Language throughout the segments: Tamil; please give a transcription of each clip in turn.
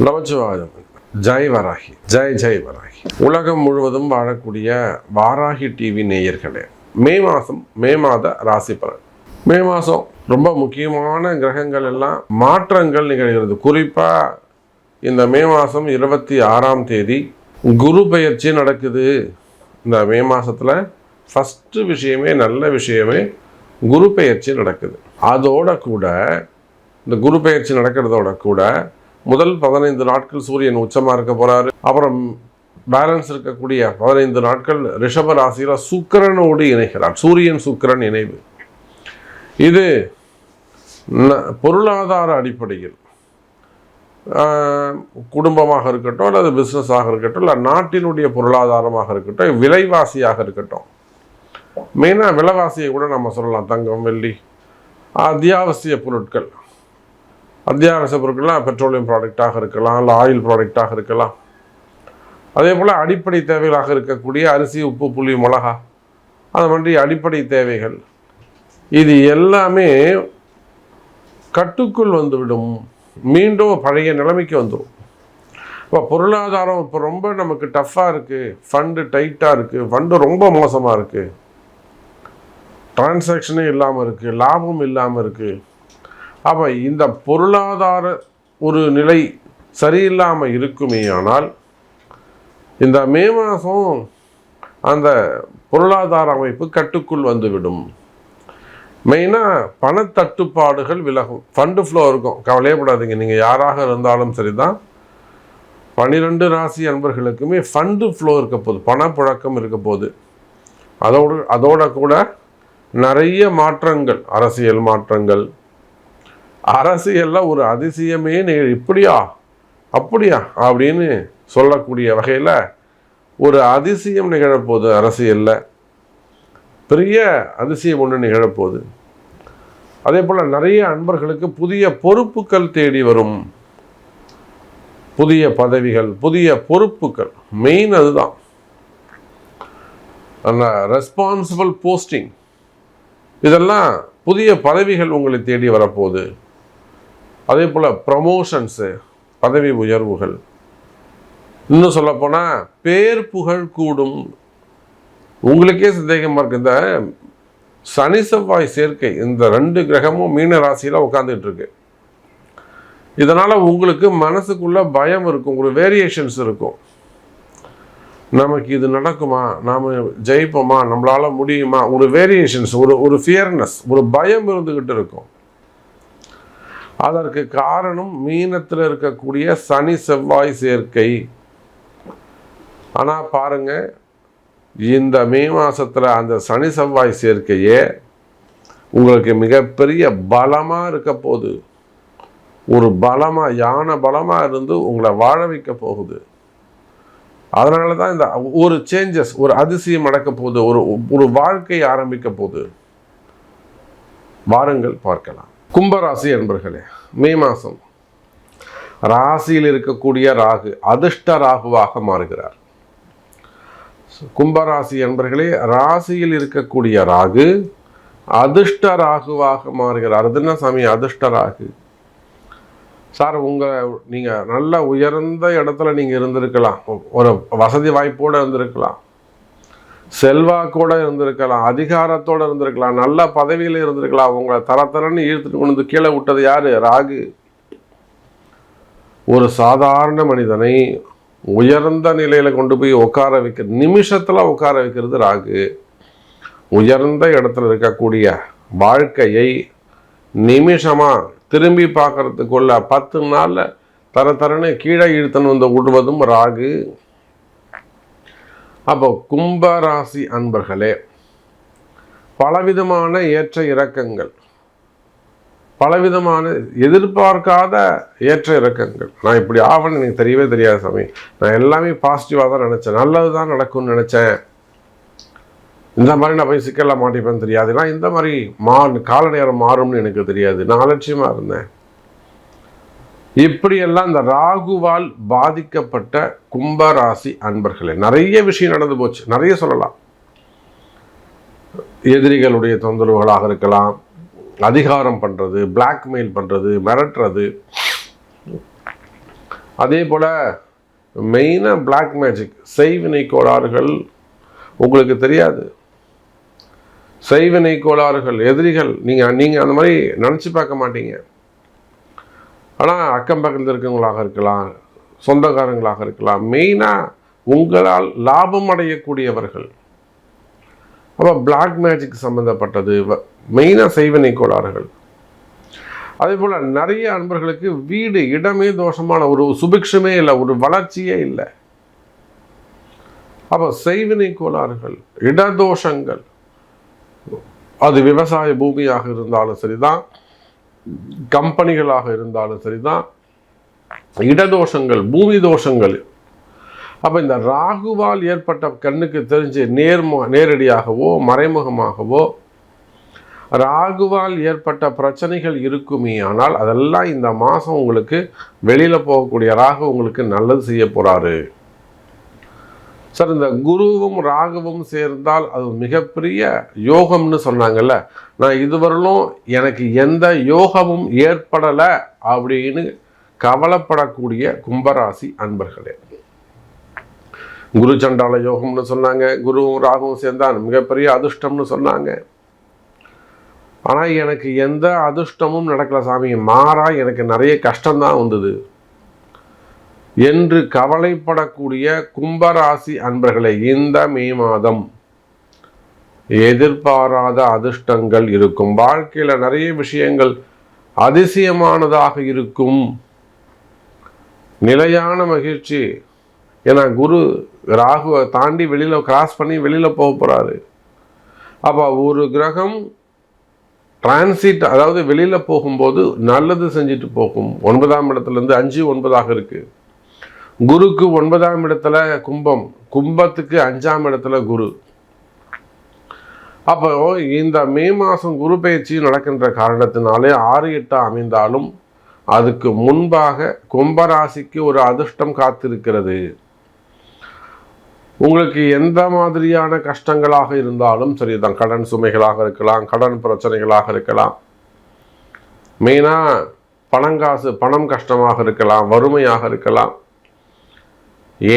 நமச்சிவாயம். ஜெய் வராகி, ஜெய் ஜெய் வராகி. உலகம் முழுவதும் வாழக்கூடிய வாராகி டிவி நேயர்களே, மே மாத ராசி பலன். மே மாதம் ரொம்ப முக்கியமான கிரகங்கள் எல்லாம் மாற்றங்கள் நிகழ்கிறது. குறிப்பாக இந்த மே மாதம் 26ஆம் தேதி குரு பெயர்ச்சி நடக்குது. இந்த மே மாதத்தில் ஃபஸ்ட்டு விஷயமே, நல்ல விஷயமே, குரு பெயர்ச்சி நடக்குது. அதோட கூட இந்த குரு பெயர்ச்சி நடக்கிறதோட கூட முதல் 15 நாட்கள் சூரியன் உச்சமாக இருக்க போகிறாரு. அப்புறம் பேலன்ஸ் இருக்கக்கூடிய 15 நாட்கள் ரிஷப ராசியில் சுக்கிரனோடு இணைகிறார். சூரியன் சுக்கிரன் இணைவு. இது பொருளாதார அடிப்படையில் குடும்பமாக இருக்கட்டும், அல்லது பிஸ்னஸாக இருக்கட்டும், இல்லை நாட்டினுடைய பொருளாதாரமாக இருக்கட்டும், விலைவாசியாக இருக்கட்டும். மெயினாக விலைவாசியை கூட நம்ம சொல்லலாம். தங்கம், வெள்ளி, அத்தியாவசிய பொருட்கள். அத்தியாவசிய பொருட்கள்லாம் பெட்ரோலியம் ப்ராடக்டாக இருக்கலாம், இல்லை ஆயில் ப்ராடக்டாக இருக்கலாம். அதே போல் அடிப்படை தேவைகளாக இருக்கக்கூடிய அரிசி, உப்பு, புளி, மிளகா, அது மாதிரி அடிப்படை தேவைகள், இது எல்லாமே கட்டுக்குள் வந்துவிடும். மீண்டும் பழைய நிலைமைக்கு வந்துடும். இப்போ பொருளாதாரம் இப்போ ரொம்ப நமக்கு டஃப்பாக இருக்குது, ஃபண்டு டைட்டாக இருக்குது, ஃபண்டு ரொம்ப மோசமாக இருக்குது, டிரான்சாக்ஷனே இல்லாமல் இருக்குது, லாபம் இல்லாமல் இருக்குது. அப்போ இந்த பொருளாதார ஒரு நிலை சரியில்லாமல் இருக்குமே. ஆனால் இந்த மே மாதம் அந்த பொருளாதார அமைப்பு கட்டுக்குள் வந்துவிடும். மெயினாக பணத்தட்டுப்பாடுகள் விலகும், ஃபண்டு ஃப்ளோ இருக்கும். கவலையப்படாதீங்க. நீங்கள் யாராக இருந்தாலும் சரி தான், 12 ராசி அன்பர்களுக்குமே ஃபண்டு ஃப்ளோ இருக்க போகுது, பணப்புழக்கம் இருக்க போகுது. அதோட கூட நிறைய மாற்றங்கள், அரசியல் மாற்றங்கள். அரசியலில் ஒரு அதிசயமே இப்படியா அப்படியா அப்படின்னு சொல்லக்கூடிய வகையில் ஒரு அதிசயம் நிகழப்போகுது. அரசியலில் பெரிய அதிசயம் ஒன்று நிகழப்போகுது. அதே போல் நிறைய அன்பர்களுக்கு புதிய பொறுப்புகள் தேடி வரும். புதிய பதவிகள், புதிய பொறுப்புகள், மெயின் அதுதான். அந்த ரெஸ்பான்சிபிள் போஸ்டிங், இதெல்லாம் புதிய பதவிகள் உங்களை தேடி வரப்போகுது. அதே போல் ப்ரமோஷன்ஸு, பதவி உயர்வுகள், இன்னும் சொல்லப்போனால் பேர் புகழ் கூடும். உங்களுக்கே சந்தேகமாக இருக்குது. இந்த சனி செவ்வாய் சேர்க்கை, இந்த 2 கிரகமும் மீன ராசியில் உட்காந்துட்டு இருக்கு. இதனால் உங்களுக்கு மனசுக்குள்ள பயம் இருக்கும், ஒரு வேரியேஷன்ஸ் இருக்கும். நமக்கு இது நடக்குமா, நாம் ஜெயிப்போமா, நம்மளால் முடியுமா, ஒரு வேரியேஷன்ஸ், ஒரு ஃபியர்னஸ், ஒரு பயம் இருந்துக்கிட்டு இருக்கும். அதற்கு காரணம் மீனத்தில் இருக்கக்கூடிய சனி செவ்வாய் சேர்க்கை. ஆனால் பாருங்க, இந்த மே மாதத்தில் அந்த சனி செவ்வாய் சேர்க்கையே உங்களுக்கு மிகப்பெரிய பலமாக இருக்க போகுது. ஒரு பலமாக, யானை பலமாக இருந்து உங்களை வாழ வைக்க போகுது. அதனால தான் இந்த ஒரு சேஞ்சஸ், ஒரு அதிசயம் நடக்க போகுது, ஒரு வாழ்க்கை ஆரம்பிக்க போகுது. வாருங்கள் பார்க்கலாம். கும்பராசி என்பர்களே, மே மாதம் ராசியில் இருக்கக்கூடிய ராகு அதிர்ஷ்ட ராகுவாக மாறுகிறார். கும்பராசி என்பர்களே, ராசியில் இருக்கக்கூடிய ராகு அதிர்ஷ்ட ராகுவாக மாறுகிறார். அது என்ன சாமி அதிர்ஷ்ட ராகு? சார், நீங்கள் நல்ல உயர்ந்த இடத்துல நீங்கள் இருந்திருக்கலாம், ஒரு வசதி வாய்ப்போடு இருந்திருக்கலாம், செல்வாக்கோடு இருந்திருக்கலாம், அதிகாரத்தோடு இருந்திருக்கலாம், நல்ல பதவியில் இருந்திருக்கலாம். உங்களை தரத்தரன்னு இழுத்துட்டு கொண்டு வந்து கீழே விட்டது யாரு? ராகு. ஒரு சாதாரண மனிதனை உயர்ந்த நிலையில் கொண்டு போய் உட்கார வைக்க, நிமிஷத்தில் உட்கார வைக்கிறது ராகு. உயர்ந்த இடத்துல இருக்கக்கூடிய வாழ்க்கையை நிமிஷமாக திரும்பி பார்க்கறதுக்குள்ள 10 நாளில் தரன்னு கீழே இழுத்துன்னு வந்து விடுவதும் ராகு. அப்போ கும்பராசி அன்பர்களே, பலவிதமான ஏற்ற இறக்கங்கள், பலவிதமான எதிர்பார்க்காத ஏற்ற இறக்கங்கள். நான் இப்படி ஆவன்னு எனக்கு தெரியவே தெரியாது சாமி, நான் எல்லாமே பாசிட்டிவாக தான் நினச்சேன், நல்லது தான் நடக்கும்னு நினச்சேன், இந்த மாதிரி நான் போய் சிக்கலில் மாட்டிப்பேன்னு தெரியாது, நான் இந்த மாதிரி கால நேரம் மாறும்னு எனக்கு தெரியாது, நான் அலட்சியமாக இருந்தேன். இப்படியெல்லாம் இந்த ராகுவால் பாதிக்கப்பட்ட கும்பராசி அன்பர்களே, நிறைய விஷயம் நடந்து போச்சு, நிறைய சொல்லலாம். எதிரிகளுடைய தொந்தரவுகளாக இருக்கலாம், அதிகாரம் பண்ணுறது, பிளாக்மெயில் பண்ணுறது, மிரட்டுறது, அதே போல் மெயினாக பிளாக் மேஜிக், செய்வினை கோளாறுகள் உங்களுக்கு தெரியாது. செய்வினை கோளாறுகள், எதிரிகள், நீங்கள் அந்த மாதிரி நினச்சி பார்க்க மாட்டீங்க. ஆனால் அக்கம் பக்கத்தில் இருக்கவங்களாக இருக்கலாம், சொந்தக்காரங்களாக இருக்கலாம், மெயினாக உங்களால் லாபம் அடையக்கூடியவர்கள். அப்போ பிளாக் மேஜிக் சம்மந்தப்பட்டது மெயினாக செய்வினை கோளாறுகள். அதே போல் நிறைய அன்பர்களுக்கு வீடு இடமே தோஷமான, ஒரு சுபிக்ஷமே இல்லை, ஒரு வளர்ச்சியே இல்லை. அப்போ செய்வினை கோளாறுகள், இடதோஷங்கள், அது விவசாய பூமியாக இருந்தாலும் சரிதான், கம்பெனிகளாக இருந்தாலும் சரிதான், இடதோஷங்கள், பூமி தோஷங்கள். அப்போ இந்த ராகுவால் ஏற்பட்ட கண்ணுக்கு தெரிஞ்சு நேரடியாகவோ மறைமுகமாகவோ ராகுவால் ஏற்பட்ட பிரச்சனைகள் இருக்குமே, ஆனால் அதெல்லாம் இந்த மாதம் உங்களுக்கு வெளியில் போகக்கூடிய ராகு உங்களுக்கு நல்லது செய்ய போகிறாரு. சார், இந்த குருவும் ராகுவும் சேர்ந்தால் அது மிகப்பெரிய யோகம்னு சொன்னாங்கல்ல. நான் இதுவரையிலும் எனக்கு எந்த யோகமும் ஏற்படலை அப்படின்னு கவலைப்படக்கூடிய கும்பராசி அன்பர்களே, குரு சண்டால யோகம்னு சொன்னாங்க, குருவும் ராகுவும் சேர்ந்தால் மிகப்பெரிய அதிர்ஷ்டம்னு சொன்னாங்க. ஆனால் எனக்கு எந்த அதிர்ஷ்டமும் நடக்கல சாமி, மாறா எனக்கு நிறைய கஷ்டம்தான் வந்தது என்று கவலைப்படக்கூடிய கும்பராசி அன்பர்களே, இந்த மே மாதம் எதிர்பாராத அதிர்ஷ்டங்கள் இருக்கும். வாழ்க்கையில் நிறைய விஷயங்கள் அதிசயமானதாக இருக்கும். நிலையான மகிழ்ச்சி. ஏன்னா குரு ராகுவை தாண்டி வெளியில் கிராஸ் பண்ணி வெளியில் போக போகிறாரு. அப்போ ஒரு கிரகம் டிரான்சிட், அதாவது வெளியில் போகும்போது நல்லது செஞ்சுட்டு போகும். 9ஆம் இடத்துலேருந்து 5, 9ஆக இருக்குது. குருக்கு 9ஆம் இடத்துல கும்பம், கும்பத்துக்கு 5ஆம் இடத்துல குரு. அப்போ இந்த மே மாதம் குரு பயிற்சி நடக்கின்ற காரணத்தினாலே 6, 8 அமைந்தாலும் அதுக்கு முன்பாக கும்பராசிக்கு ஒரு அதிர்ஷ்டம் காத்திருக்கிறது. உங்களுக்கு எந்த மாதிரியான கஷ்டங்களாக இருந்தாலும் சரிதான், கடன் சுமைகளாக இருக்கலாம், கடன் பிரச்சனைகளாக இருக்கலாம், மெயினாக பணம் கஷ்டமாக இருக்கலாம், வறுமையாக இருக்கலாம்,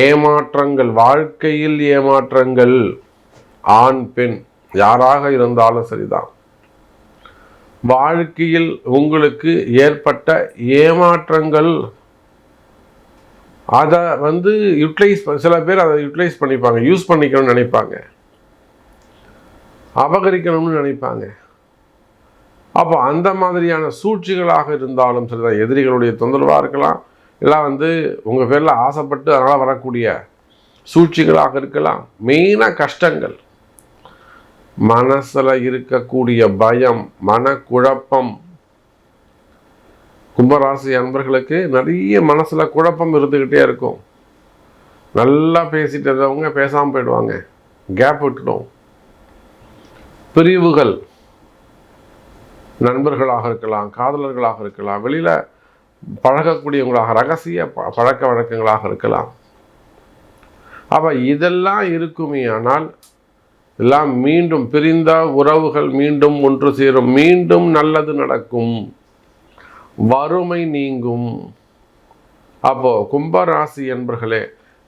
ஏமாற்றங்கள், வாழ்க்கையில் ஏமாற்றங்கள், ஆண் பெண் யாராக இருந்தாலும் சரிதான், வாழ்க்கையில் உங்களுக்கு ஏற்பட்ட ஏமாற்றங்கள், அதை சில பேர் அதை யூட்டிலைஸ் பண்ணிப்பாங்க, யூஸ் பண்ணிக்கணும்னு நினைப்பாங்க, அபகரிக்கணும்னு நினைப்பாங்க. அப்போ அந்த மாதிரியான சூழ்ச்சிகளாக இருந்தாலும் சரிதான், எதிரிகளுடைய தொந்தரவாக இருக்கலாம், இல்லை உங்கள் பேரில் ஆசைப்பட்டு அதனால் வரக்கூடிய சூழ்ச்சிகளாக இருக்கலாம். மெயினாக கஷ்டங்கள், மனசில் இருக்கக்கூடிய பயம், மனக்குழப்பம். கும்பராசி அன்பர்களுக்கு நிறைய மனசில் குழப்பம் இருந்துக்கிட்டே இருக்கும். நல்லா பேசிட்டு இருந்தவங்க பேசாமல் போயிடுவாங்க, கேப் விட்டுடும். பிரிவுகள், நண்பர்களாக இருக்கலாம், காதலர்களாக இருக்கலாம், வெளியில் பழகக்கூடியவங்களாக, ரகசிய பழக்க வழக்கங்களாக இருக்கலாம். அப்போ இதெல்லாம் இருக்குமே, ஆனால் எல்லாம் மீண்டும் பிரிந்த உறவுகள் மீண்டும் ஒன்று சேரும், மீண்டும் நல்லது நடக்கும், வறுமை நீங்கும். அப்போ கும்பராசி என்பர்களே,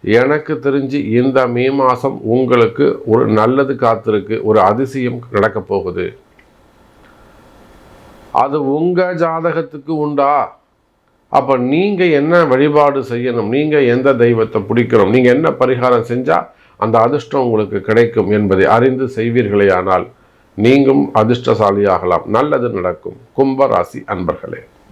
எனக்கு தெரிஞ்சு இந்த மே மாதம் உங்களுக்கு ஒரு நல்லது காத்திருக்கு, ஒரு அதிசயம் நடக்க போகுது. அது உங்கள் ஜாதகத்துக்கு உண்டா? அப்போ நீங்கள் என்ன வழிபாடு செய்யணும், நீங்கள் எந்த தெய்வத்தை பிடிக்கணும், நீங்கள் என்ன பரிகாரம் செஞ்சால் அந்த அதிர்ஷ்டம் உங்களுக்கு கிடைக்கும் என்பதை அறிந்து செய்வீர்களே, ஆனால் நீங்களும் அதிர்ஷ்டசாலியாகலாம், நல்லது நடக்கும். கும்பராசி அன்பர்களே.